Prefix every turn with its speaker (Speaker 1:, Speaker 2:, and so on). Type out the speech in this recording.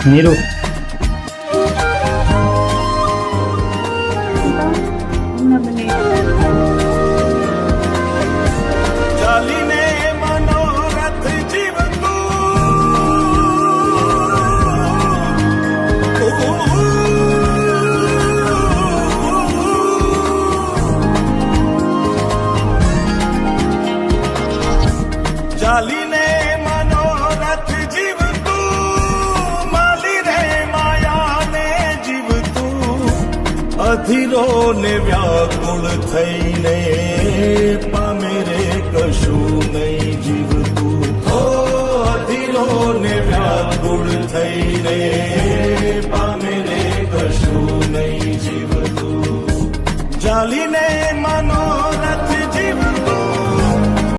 Speaker 1: નીરુ
Speaker 2: ચાલીને મનોરથ જીવતું ચાલીને મનોરથ જીવતું માલી રે માયાને જીવતું અધીરો ને વ્યાકુળ થઈને પામે રે કશું નહીં.